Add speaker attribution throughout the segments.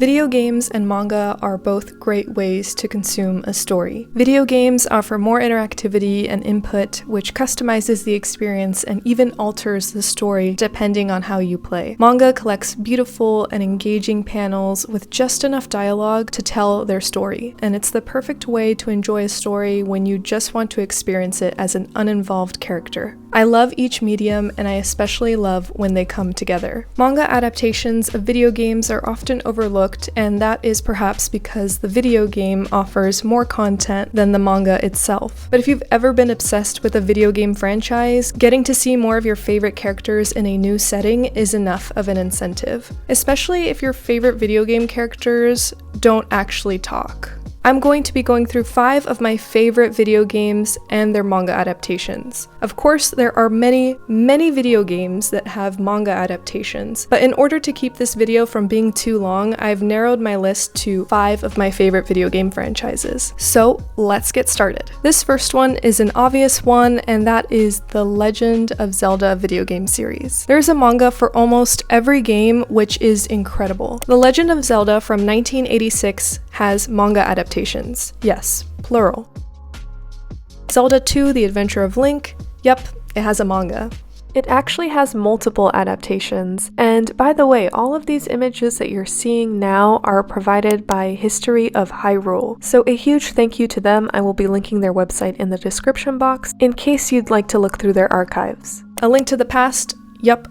Speaker 1: Video games and manga are both great ways to consume a story. Video games offer more interactivity and input, which customizes the experience and even alters the story depending on how you play. Manga collects beautiful and engaging panels with just enough dialogue to tell their story, and it's the perfect way to enjoy a story when you just want to experience it as an uninvolved character. I love each medium, and I especially love when they come together. Manga adaptations of video games are often overlooked, and that is perhaps because the video game offers more content than the manga itself. But if you've ever been obsessed with a video game franchise, getting to see more of your favorite characters in a new setting is enough of an incentive, especially if your favorite video game characters don't actually talk. I'm going to be going through 5 of my favorite video games and their manga adaptations. Of course, there are many video games that have manga adaptations, but in order to keep this video from being too long, I've narrowed my list to 5 of my favorite video game franchises. So let's get started. This first one is an obvious one, and that is the Legend of Zelda video game series. There's a manga for almost every game, which is incredible. The Legend of Zelda from 1986 has manga adaptations. Yes, plural. Zelda 2: The Adventure of Link. Yep, it has a manga. It actually has multiple adaptations, and by the way, all of these images that you're seeing now are provided by History of Hyrule, so a huge thank you to them. I will be linking their website in the description box in case you'd like to look through their archives. A Link to the Past? Yep.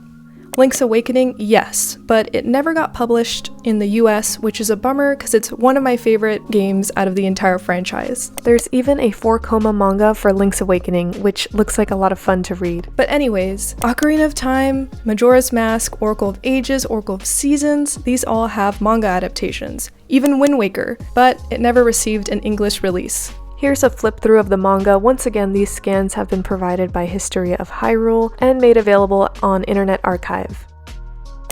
Speaker 1: Link's Awakening? Yes, but it never got published in the US, which is a bummer because it's one of my favorite games out of the entire franchise. There's even a 4-koma manga for Link's Awakening, which looks like a lot of fun to read. But anyways, Ocarina of Time, Majora's Mask, Oracle of Ages, Oracle of Seasons, these all have manga adaptations. Even Wind Waker, but it never received an English release. Here's a flip through of the manga. Once again, these scans have been provided by History of Hyrule and made available on Internet Archive.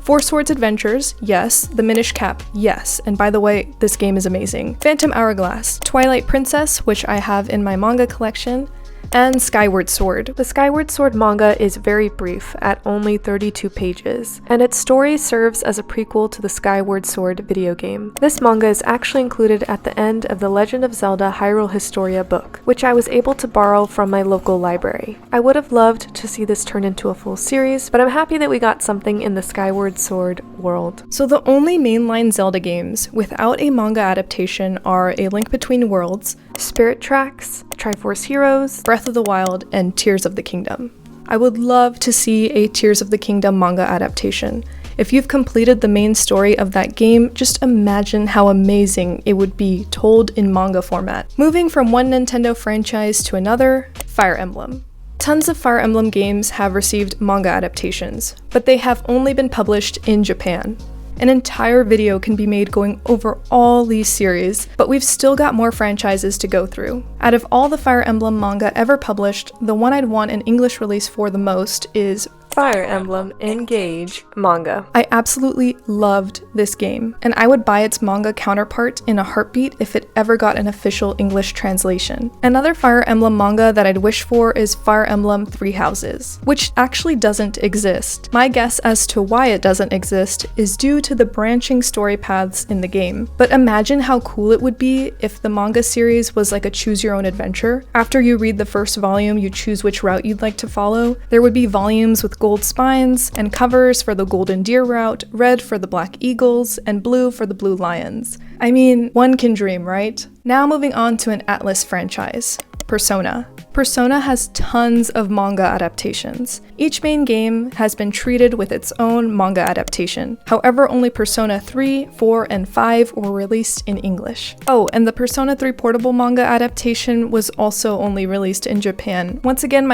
Speaker 1: Four Swords Adventures, yes. The Minish Cap, yes. And by the way, this game is amazing. Phantom Hourglass, Twilight Princess, which I have in my manga collection, and Skyward Sword. The Skyward Sword manga is very brief, at only 32 pages, and its story serves as a prequel to the Skyward Sword video game. This manga is actually included at the end of the Legend of Zelda Hyrule Historia book, which I was able to borrow from my local library. I would have loved to see this turn into a full series, but I'm happy that we got something in the Skyward Sword world. So the only mainline Zelda games without a manga adaptation are A Link Between Worlds, Spirit Tracks, Triforce Heroes, Breath of the Wild, and Tears of the Kingdom. I would love to see a Tears of the Kingdom manga adaptation. If you've completed the main story of that game, just imagine how amazing it would be told in manga format. Moving from one Nintendo franchise to another, Fire Emblem. Tons of Fire Emblem games have received manga adaptations, but they have only been published in Japan. An entire video can be made going over all these series, but we've still got more franchises to go through. Out of all the Fire Emblem manga ever published, the one I'd want an English release for the most is Fire Emblem Engage manga. I absolutely loved this game, and I would buy its manga counterpart in a heartbeat if it ever got an official English translation. Another Fire Emblem manga that I'd wish for is Fire Emblem Three Houses, which actually doesn't exist. My guess as to why it doesn't exist is due to the branching story paths in the game. But imagine how cool it would be if the manga series was like a choose your own adventure. After you read the first volume, you choose which route you'd like to follow. There would be volumes with gold spines and covers for the Golden Deer route, red for the Black Eagles, and blue for the Blue Lions. I mean, one can dream, right? Now moving on to an Atlas franchise, Persona. Persona has tons of manga adaptations. Each main game has been treated with its own manga adaptation. However, only Persona 3, 4, and 5 were released in English. Oh, and the Persona 3 portable manga adaptation was also only released in Japan. Once again,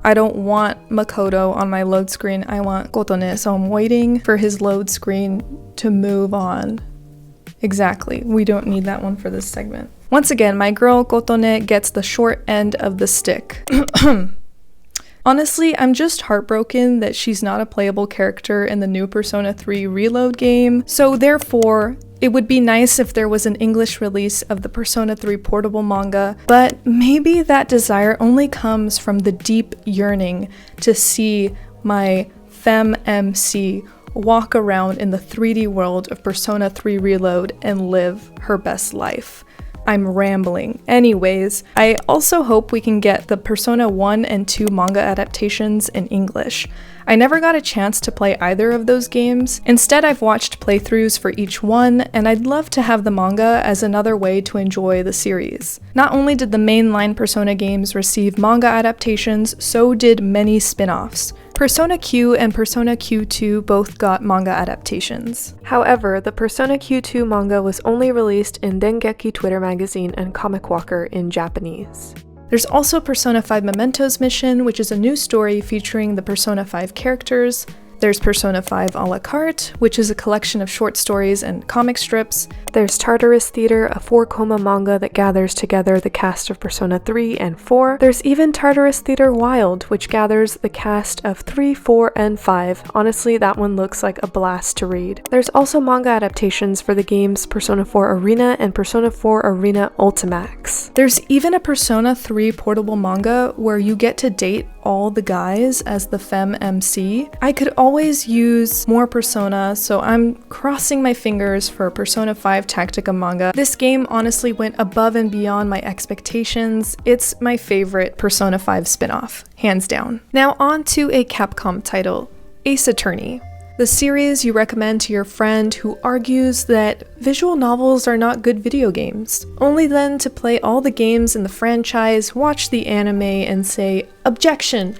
Speaker 1: I don't want Makoto on my load screen, I want Kotone, so I'm waiting for his load screen to move on. Exactly, we don't need that one for this segment. Once again, my girl Kotone gets the short end of the stick. Honestly, I'm just heartbroken that she's not a playable character in the new Persona 3 Reload game, so therefore, it would be nice if there was an English release of the Persona 3 portable manga, but maybe that desire only comes from the deep yearning to see my femme MC walk around in the 3D world of Persona 3 Reload and live her best life. I'm rambling. Anyways, I also hope we can get the Persona 1 and 2 manga adaptations in English. I never got a chance to play either of those games. Instead, I've watched playthroughs for each one, and I'd love to have the manga as another way to enjoy the series. Not only did the mainline Persona games receive manga adaptations, so did many spin-offs. Persona Q and Persona Q2 both got manga adaptations. However, the Persona Q2 manga was only released in Dengeki Twitter magazine and Comic Walker in Japanese. There's also Persona 5 Mementos Mission, which is a new story featuring the Persona 5 characters. There's Persona 5 a la carte, which is a collection of short stories and comic strips. There's Tartarus Theater, a 4-koma manga that gathers together the cast of Persona 3 and 4. There's even Tartarus Theater Wild, which gathers the cast of 3, 4, and 5. Honestly, that one looks like a blast to read. There's also manga adaptations for the games Persona 4 Arena and Persona 4 Arena Ultimax. There's even a Persona 3 portable manga where you get to date all the guys as the femme MC. I could always use more Persona, so I'm crossing my fingers for Persona 5 Tactica manga. This game honestly went above and beyond my expectations. It's my favorite Persona 5 spin-off, hands down. Now on to a Capcom title, Ace Attorney. The series you recommend to your friend who argues that visual novels are not good video games, only then to play all the games in the franchise, watch the anime, and say, "Objection!"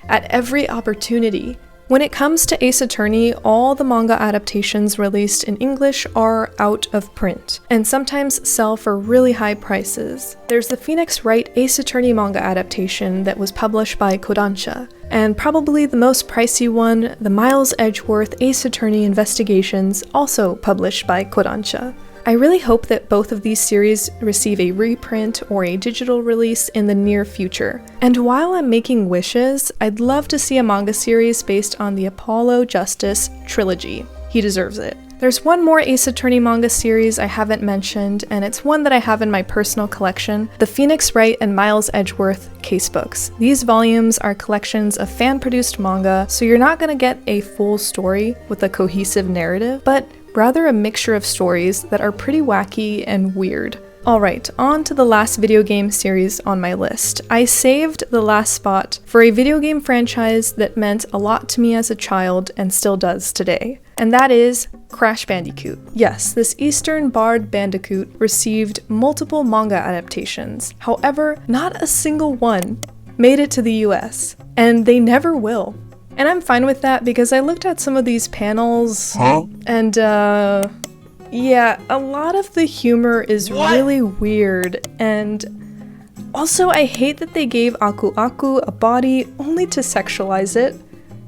Speaker 1: at every opportunity. When it comes to Ace Attorney, all the manga adaptations released in English are out of print, and sometimes sell for really high prices. There's the Phoenix Wright Ace Attorney manga adaptation that was published by Kodansha, and probably the most pricey one, the Miles Edgeworth Ace Attorney Investigations, also published by Kodansha. I really hope that both of these series receive a reprint or a digital release in the near future. And while I'm making wishes, I'd love to see a manga series based on the Apollo Justice trilogy. He deserves it. There's one more Ace Attorney manga series I haven't mentioned, and it's one that I have in my personal collection, the Phoenix Wright and Miles Edgeworth casebooks. These volumes are collections of fan-produced manga, so you're not gonna get a full story with a cohesive narrative, but rather a mixture of stories that are pretty wacky and weird. Alright, on to the last video game series on my list. I saved the last spot for a video game franchise that meant a lot to me as a child and still does today, and that is Crash Bandicoot. Yes, this Eastern Barred Bandicoot received multiple manga adaptations. However, not a single one made it to the US, and they never will. And I'm fine with that because I looked at some of these panels and yeah, a lot of the humor is really weird, and also I hate that they gave Aku Aku a body only to sexualize it.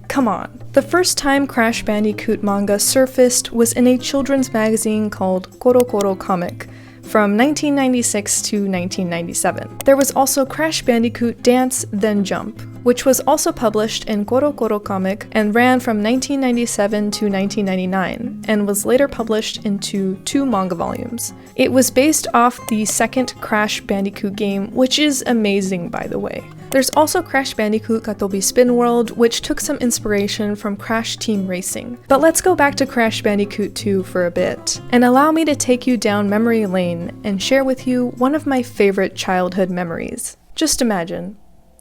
Speaker 1: Come on. The first time Crash Bandicoot manga surfaced was in a children's magazine called Koro Koro Comic from 1996 to 1997. There was also Crash Bandicoot Dance Then Jump, which was also published in Koro Koro Comic and ran from 1997 to 1999, and was later published into 2 manga volumes. It was based off the second Crash Bandicoot game, which is amazing by the way. There's also Crash Bandicoot Katobi Spin World, which took some inspiration from Crash Team Racing. But let's go back to Crash Bandicoot 2 for a bit, and allow me to take you down memory lane and share with you one of my favorite childhood memories. Just imagine.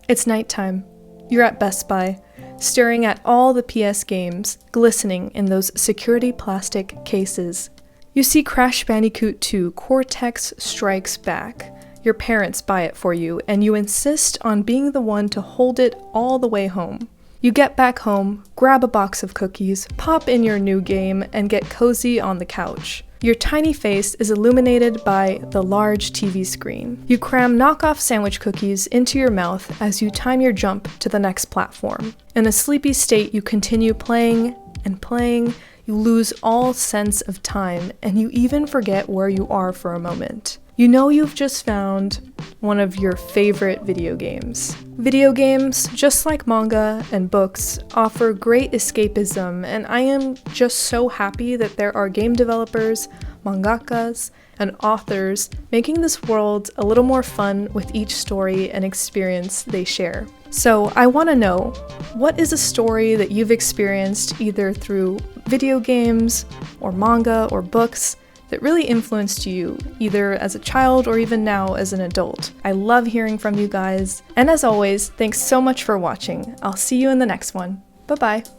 Speaker 1: It's nighttime. You're at Best Buy, staring at all the PS games glistening in those security plastic cases. You see Crash Bandicoot 2 Cortex Strikes Back. Your parents buy it for you, and you insist on being the one to hold it all the way home. You get back home, grab a box of cookies, pop in your new game, and get cozy on the couch. Your tiny face is illuminated by the large TV screen. You cram knockoff sandwich cookies into your mouth as you time your jump to the next platform. In a sleepy state, you continue playing and playing. You lose all sense of time, and you even forget where you are for a moment. You know you've just found one of your favorite video games. Video games, just like manga and books, offer great escapism, and I am just so happy that there are game developers, mangakas, and authors making this world a little more fun with each story and experience they share. So I want to know, what is a story that you've experienced either through video games or manga or books that really influenced you, either as a child or even now as an adult? I love hearing from you guys. And as always, thanks so much for watching. I'll see you in the next one. Bye-bye.